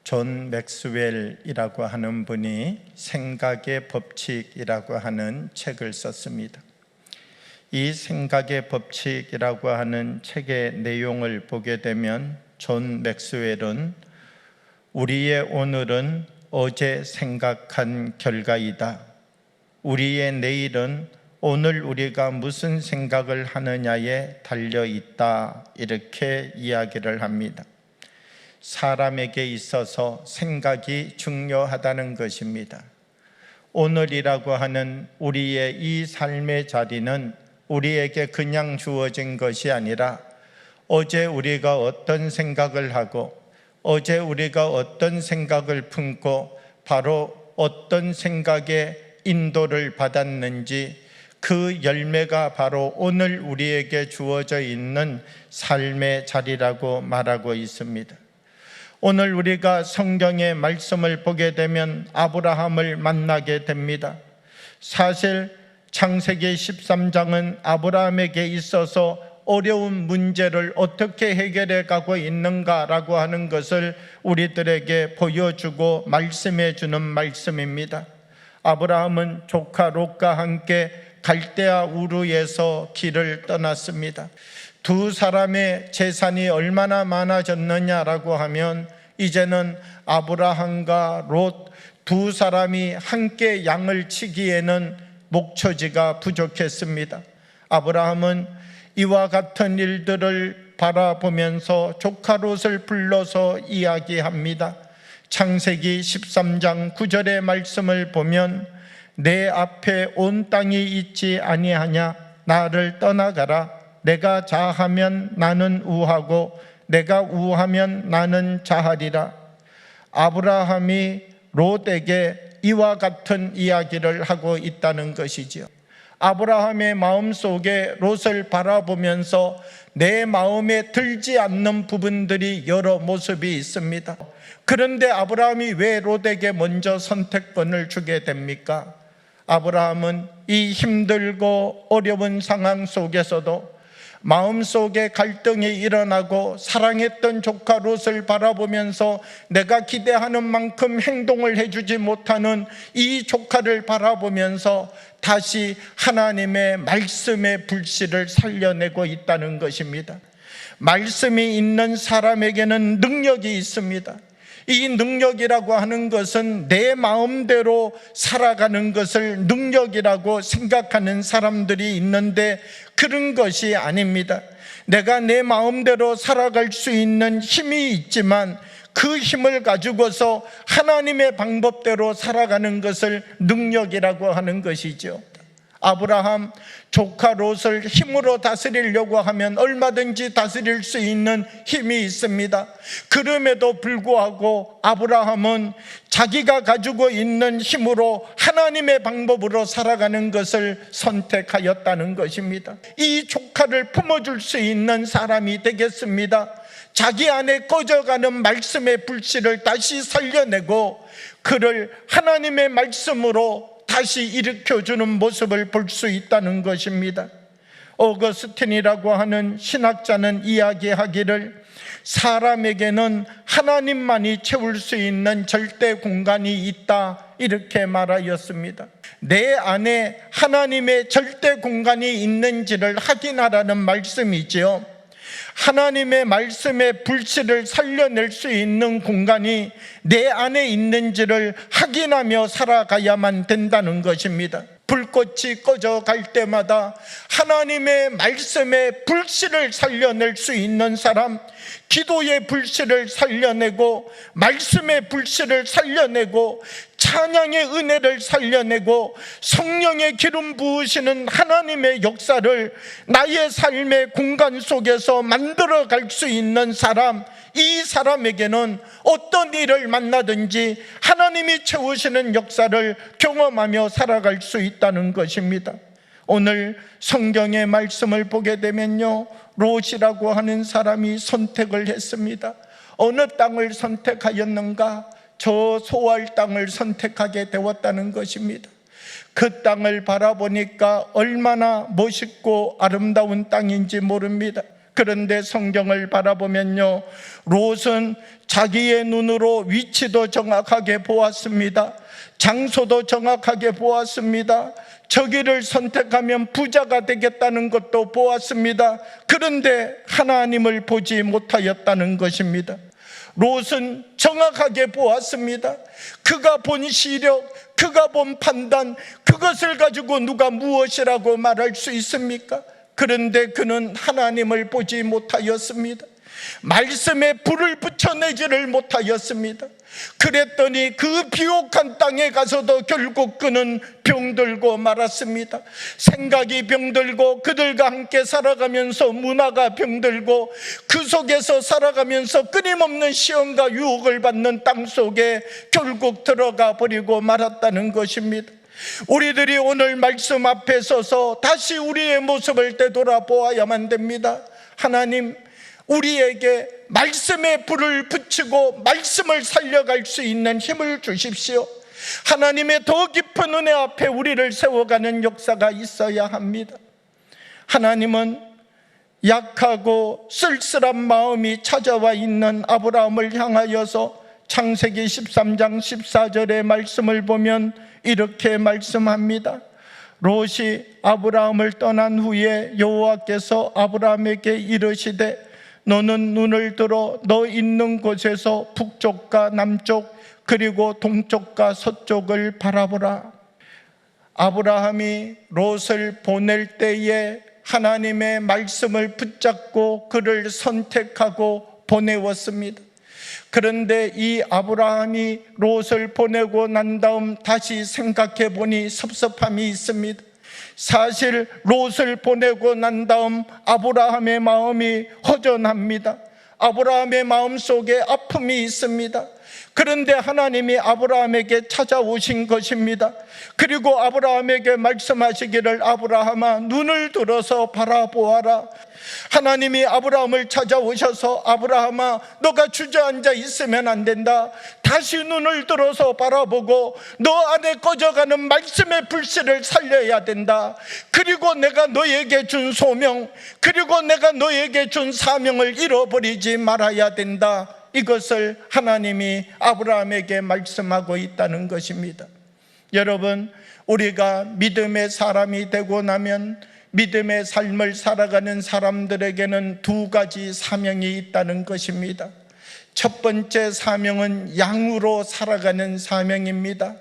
존 맥스웰이라고 하는 분이 생각의 법칙이라고 하는 책을 썼습니다. 이 생각의 법칙이라고 하는 책의 내용을 보게 되면 존 맥스웰은 우리의 오늘은 어제 생각한 결과이다. 우리의 내일은 오늘 우리가 무슨 생각을 하느냐에 달려있다. 이렇게 이야기를 합니다. 사람에게 있어서 생각이 중요하다는 것입니다. 오늘이라고 하는 우리의 이 삶의 자리는 우리에게 그냥 주어진 것이 아니라 어제 우리가 어떤 생각을 하고 어제 우리가 어떤 생각을 품고 바로 어떤 생각의 인도를 받았는지 그 열매가 바로 오늘 우리에게 주어져 있는 삶의 자리라고 말하고 있습니다. 오늘 우리가 성경의 말씀을 보게 되면 아브라함을 만나게 됩니다. 사실 창세기 13장은 아브라함에게 있어서 어려운 문제를 어떻게 해결해 가고 있는가라고 하는 것을 우리들에게 보여주고 말씀해 주는 말씀입니다. 아브라함은 조카 롯과 함께 갈대아 우르에서 길을 떠났습니다. 두 사람의 재산이 얼마나 많아졌느냐라고 하면 이제는 아브라함과 롯 두 사람이 함께 양을 치기에는 목초지가 부족했습니다. 아브라함은 이와 같은 일들을 바라보면서 조카 롯을 불러서 이야기합니다. 창세기 13장 9절의 말씀을 보면 내 앞에 온 땅이 있지 아니하냐? 나를 떠나가라. 내가 자하면 나는 우하고 내가 우하면 나는 자하리라. 아브라함이 롯에게 이와 같은 이야기를 하고 있다는 것이지요. 아브라함의 마음속에 롯을 바라보면서 내 마음에 들지 않는 부분들이 여러 모습이 있습니다. 그런데 아브라함이 왜 롯에게 먼저 선택권을 주게 됩니까? 아브라함은 이 힘들고 어려운 상황 속에서도 마음속에 갈등이 일어나고 사랑했던 조카 롯을 바라보면서 내가 기대하는 만큼 행동을 해주지 못하는 이 조카를 바라보면서 다시 하나님의 말씀의 불씨를 살려내고 있다는 것입니다. 말씀이 있는 사람에게는 능력이 있습니다. 이 능력이라고 하는 것은 내 마음대로 살아가는 것을 능력이라고 생각하는 사람들이 있는데 그런 것이 아닙니다. 내가 내 마음대로 살아갈 수 있는 힘이 있지만 그 힘을 가지고서 하나님의 방법대로 살아가는 것을 능력이라고 하는 것이죠. 아브라함 조카 롯을 힘으로 다스리려고 하면 얼마든지 다스릴 수 있는 힘이 있습니다. 그럼에도 불구하고 아브라함은 자기가 가지고 있는 힘으로 하나님의 방법으로 살아가는 것을 선택하였다는 것입니다. 이 조카를 품어줄 수 있는 사람이 되겠습니다. 자기 안에 꺼져가는 말씀의 불씨를 다시 살려내고 그를 하나님의 말씀으로 다시 일으켜주는 모습을 볼 수 있다는 것입니다. 오거스틴이라고 하는 신학자는 이야기하기를 사람에게는 하나님만이 채울 수 있는 절대 공간이 있다 이렇게 말하였습니다. 내 안에 하나님의 절대 공간이 있는지를 확인하라는 말씀이지요. 하나님의 말씀의 불씨를 살려낼 수 있는 공간이 내 안에 있는지를 확인하며 살아가야만 된다는 것입니다. 불꽃이 꺼져 갈 때마다 하나님의 말씀의 불씨를 살려낼 수 있는 사람, 기도의 불씨를 살려내고 말씀의 불씨를 살려내고 찬양의 은혜를 살려내고 성령의 기름 부으시는 하나님의 역사를 나의 삶의 공간 속에서 만들어 갈 수 있는 사람, 이 사람에게는 어떤 일을 만나든지 하나님이 채우시는 역사를 경험하며 살아갈 수 있다는 것입니다. 오늘 성경의 말씀을 보게 되면요, 롯이라고 하는 사람이 선택을 했습니다. 어느 땅을 선택하였는가? 저 소알 땅을 선택하게 되었다는 것입니다. 그 땅을 바라보니까 얼마나 멋있고 아름다운 땅인지 모릅니다. 그런데 성경을 바라보면요, 롯은 자기의 눈으로 위치도 정확하게 보았습니다. 장소도 정확하게 보았습니다. 저기를 선택하면 부자가 되겠다는 것도 보았습니다. 그런데 하나님을 보지 못하였다는 것입니다. 롯은 정확하게 보았습니다. 그가 본 시력, 그가 본 판단, 그것을 가지고 누가 무엇이라고 말할 수 있습니까? 그런데 그는 하나님을 보지 못하였습니다. 말씀에 불을 붙여내지를 못하였습니다. 그랬더니 그 비옥한 땅에 가서도 결국 그는 병들고 말았습니다. 생각이 병들고, 그들과 함께 살아가면서 문화가 병들고, 그 속에서 살아가면서 끊임없는 시험과 유혹을 받는 땅 속에 결국 들어가 버리고 말았다는 것입니다. 우리들이 오늘 말씀 앞에 서서 다시 우리의 모습을 되돌아보아야만 됩니다. 하나님, 우리에게 말씀에 불을 붙이고 말씀을 살려갈 수 있는 힘을 주십시오. 하나님의 더 깊은 은혜 앞에 우리를 세워가는 역사가 있어야 합니다. 하나님은 약하고 쓸쓸한 마음이 찾아와 있는 아브라함을 향하여서 창세기 13장 14절의 말씀을 보면 이렇게 말씀합니다. 롯이 아브라함을 떠난 후에 여호와께서 아브라함에게 이르시되 너는 눈을 들어 너 있는 곳에서 북쪽과 남쪽 그리고 동쪽과 서쪽을 바라보라. 아브라함이 롯을 보낼 때에 하나님의 말씀을 붙잡고 그를 선택하고 보내었습니다. 그런데 이 아브라함이 롯을 보내고 난 다음 다시 생각해 보니 섭섭함이 있습니다. 사실 롯을 보내고 난 다음 아브라함의 마음이 허전합니다. 아브라함의 마음속에 아픔이 있습니다. 그런데 하나님이 아브라함에게 찾아오신 것입니다. 그리고 아브라함에게 말씀하시기를 아브라함아 눈을 들어서 바라보아라. 하나님이 아브라함을 찾아오셔서 아브라함아 너가 주저앉아 있으면 안 된다. 다시 눈을 들어서 바라보고 너 안에 꺼져가는 말씀의 불씨를 살려야 된다. 그리고 내가 너에게 준 소명, 그리고 내가 너에게 준 사명을 잃어버리지 말아야 된다. 이것을 하나님이 아브라함에게 말씀하고 있다는 것입니다. 여러분, 우리가 믿음의 사람이 되고 나면 믿음의 삶을 살아가는 사람들에게는 두 가지 사명이 있다는 것입니다. 첫 번째 사명은 양으로 살아가는 사명입니다.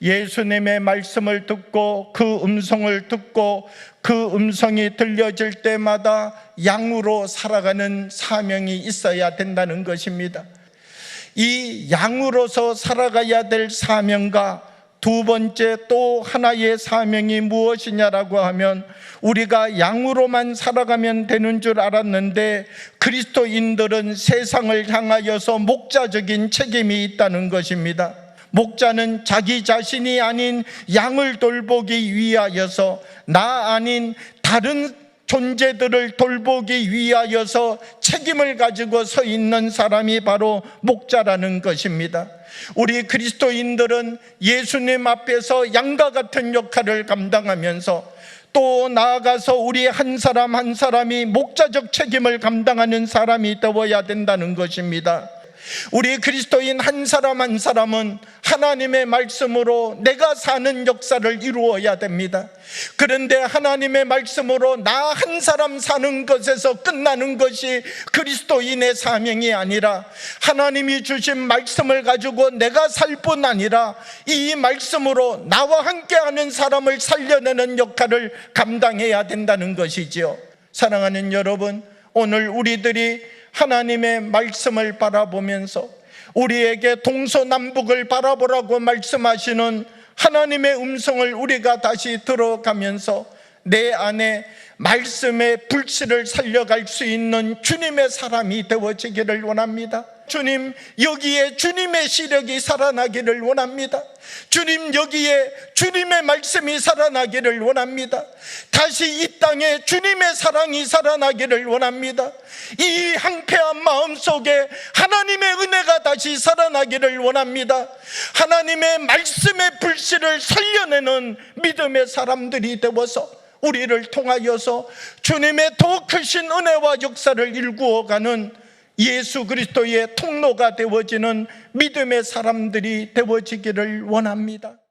예수님의 말씀을 듣고 그 음성을 듣고 그 음성이 들려질 때마다 양으로 살아가는 사명이 있어야 된다는 것입니다. 이 양으로서 살아가야 될 사명과 두 번째 또 하나의 사명이 무엇이냐라고 하면 우리가 양으로만 살아가면 되는 줄 알았는데 그리스도인들은 세상을 향하여서 목자적인 책임이 있다는 것입니다. 목자는 자기 자신이 아닌 양을 돌보기 위하여서 나 아닌 다른 존재들을 돌보기 위하여서 책임을 가지고 서 있는 사람이 바로 목자라는 것입니다. 우리 그리스도인들은 예수님 앞에서 양과 같은 역할을 감당하면서 또 나아가서 우리 한 사람 한 사람이 목자적 책임을 감당하는 사람이 되어야 된다는 것입니다. 우리 그리스도인 한 사람 한 사람은 하나님의 말씀으로 내가 사는 역사를 이루어야 됩니다. 그런데 하나님의 말씀으로 나 한 사람 사는 것에서 끝나는 것이 그리스도인의 사명이 아니라 하나님이 주신 말씀을 가지고 내가 살 뿐 아니라 이 말씀으로 나와 함께하는 사람을 살려내는 역할을 감당해야 된다는 것이지요. 사랑하는 여러분, 오늘 우리들이 하나님의 말씀을 바라보면서 우리에게 동서남북을 바라보라고 말씀하시는 하나님의 음성을 우리가 다시 들어가면서 내 안에 말씀의 불씨를 살려갈 수 있는 주님의 사람이 되어지기를 원합니다. 주님, 여기에 주님의 시력이 살아나기를 원합니다. 주님, 여기에 주님의 말씀이 살아나기를 원합니다. 다시 이 땅에 주님의 사랑이 살아나기를 원합니다. 이 황폐한 마음 속에 하나님의 은혜가 다시 살아나기를 원합니다. 하나님의 말씀의 불씨를 살려내는 믿음의 사람들이 되어서 우리를 통하여서 주님의 더 크신 은혜와 역사를 일구어가는 예수 그리스도의 통로가 되어지는 믿음의 사람들이 되어지기를 원합니다.